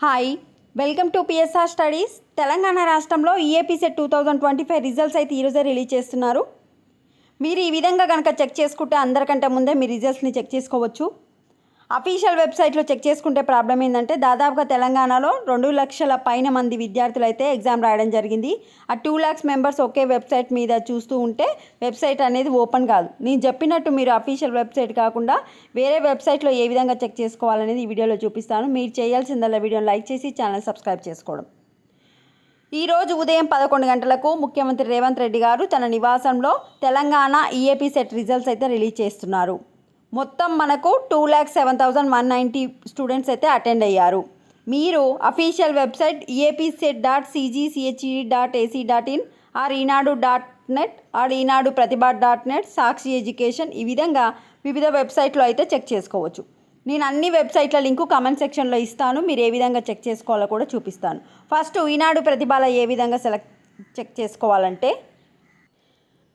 Hi, welcome to PSR studies. Telangana రాష్ట్రంలో EAP set 2025 results అయితే ఈరోజే రిలీజ్ చేస్తున్నారు. మీరు ఈ విధంగా కనుక చెక్ చేసుకుంటే అందరికంటే ముందే మీ రిజల్ట్స్ని చెక్ చేసుకోవచ్చు. అఫీషియల్ వెబ్సైట్లో చెక్ చేసుకుంటే ప్రాబ్లం ఏంటంటే దాదాపుగా తెలంగాణలో 2 లక్షల పైన మంది విద్యార్థులు అయితే ఎగ్జామ్ రాయడం జరిగింది. ఆ 2 lakhs మెంబర్స్ ఒకే వెబ్సైట్ మీద చూస్తూ ఉంటే వెబ్సైట్ అనేది ఓపెన్ కాదు. నేను చెప్పినట్టు మీరు అఫీషియల్ వెబ్సైట్ కాకుండా వేరే వెబ్సైట్లో ఏ విధంగా చెక్ చేసుకోవాలనేది ఈ వీడియోలో చూపిస్తాను. మీరు చేయాల్సిందల్లా వీడియోని లైక్ చేసి ఛానల్ సబ్స్క్రైబ్ చేసుకోవడం. ఈరోజు ఉదయం 11 గంటలకు ముఖ్యమంత్రి రేవంత్ రెడ్డి గారు తన నివాసంలో తెలంగాణ ఈఏపీ సెట్ రిజల్ట్స్ అయితే రిలీజ్ చేస్తున్నారు. మొత్తం మనకు 2,07,190 స్టూడెంట్స్ అయితే అటెండ్ అయ్యారు. మీరు అఫీషియల్ వెబ్సైట్ eapset.cgchd.ac.in ఆర్ ఈనాడు.net ఆర్ ఈనాడు ప్రతిభ.net, సాక్షి ఎడ్యుకేషన్ ఈ విధంగా వివిధ వెబ్సైట్లో అయితే చెక్ చేసుకోవచ్చు. నేను అన్ని వెబ్సైట్ల లింకు కామెంట్ సెక్షన్లో ఇస్తాను. మీరు ఏ విధంగా చెక్ చేసుకోవాలో కూడా చూపిస్తాను. ఫస్ట్ ఈనాడు ప్రతిభలో ఏ విధంగా చెక్ చేసుకోవాలంటే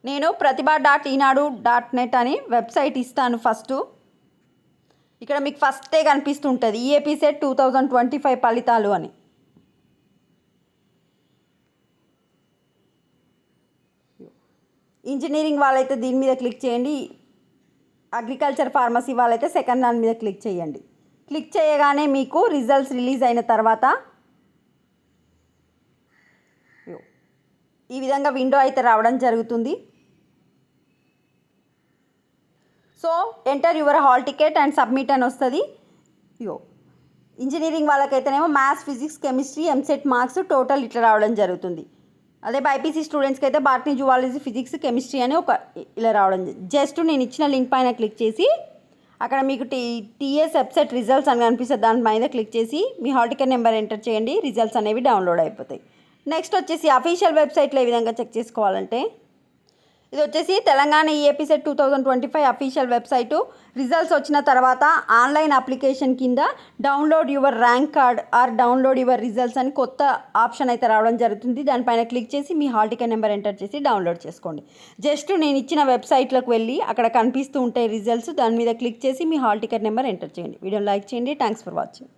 నేను ప్రతిభ.ఈనాడు.net అని వెబ్సైట్ ఇస్తాను. ఫస్ట్ ఇక్కడ మీకు ఫస్టే కనిపిస్తుంటుంది ఈఏపీ సెట్ 2025 ఫలితాలు అని. ఇంజనీరింగ్ వాళ్ళైతే దీని మీద క్లిక్ చేయండి. అగ్రికల్చర్ ఫార్మసీ వాళ్ళైతే సెకండ్ దాని మీద క్లిక్ చేయండి. క్లిక్ చేయగానే మీకు రిజల్ట్స్ రిలీజ్ అయిన తర్వాత ఈ విధంగా విండో అయితే రావడం జరుగుతుంది. So enter your hall ticket and submit అని వస్తుంది. ఇంజనీరింగ్ వాళ్ళకైతేనేమో maths, physics, chemistry, EAMCET marks total ఇట్లా రావడం జరుగుతుంది. అదే బైపీసీ స్టూడెంట్స్కి అయితే బాటనీ, జువాలజీ, ఫిజిక్స్, కెమిస్ట్రీ అని ఇలా రావడం. జస్ట్ నేను ఇచ్చిన లింక్ పైన క్లిక్ చేసి అక్కడ మీకు టీఎస్ వెబ్సైట్ రిజల్ట్స్ అని కనిపిస్తుంది. దాని పైన క్లిక్ చేసి మీ హాల్ టికెట్ నెంబర్ ఎంటర్ చేయండి. రిజల్ట్స్ అనేవి డౌన్లోడ్ అయిపోతాయి. నెక్స్ట్ వచ్చేసి అఫీషియల్ వెబ్సైట్లో ఏ విధంగా చెక్ చేసుకోవాలంటే ఇది వచ్చేసి Telangana EAP set 2025 official website. Results వచ్చిన తర్వాత ఆన్లైన్ అప్లికేషన్ కింద download your rank card or download your results అని కొత్త ఆప్షన్ అయితే రావడం జరుగుతుంది. దానిపైన క్లిక్ చేసి మీ హాల్ టికెట్ నెంబర్ ఎంటర్ చేసి డౌన్లోడ్ చేసుకోండి. జస్ట్ నేను ఇచ్చిన వెబ్సైట్లోకి వెళ్ళి అక్కడ కనిపిస్తూ ఉంటాయి రిజల్ట్స్. దాని మీద క్లిక్ చేసి మీ హాల్ టికెట్ నెంబర్ ఎంటర్ చేయండి. వీడియోని లైక్ చేయండి. Thanks for watching.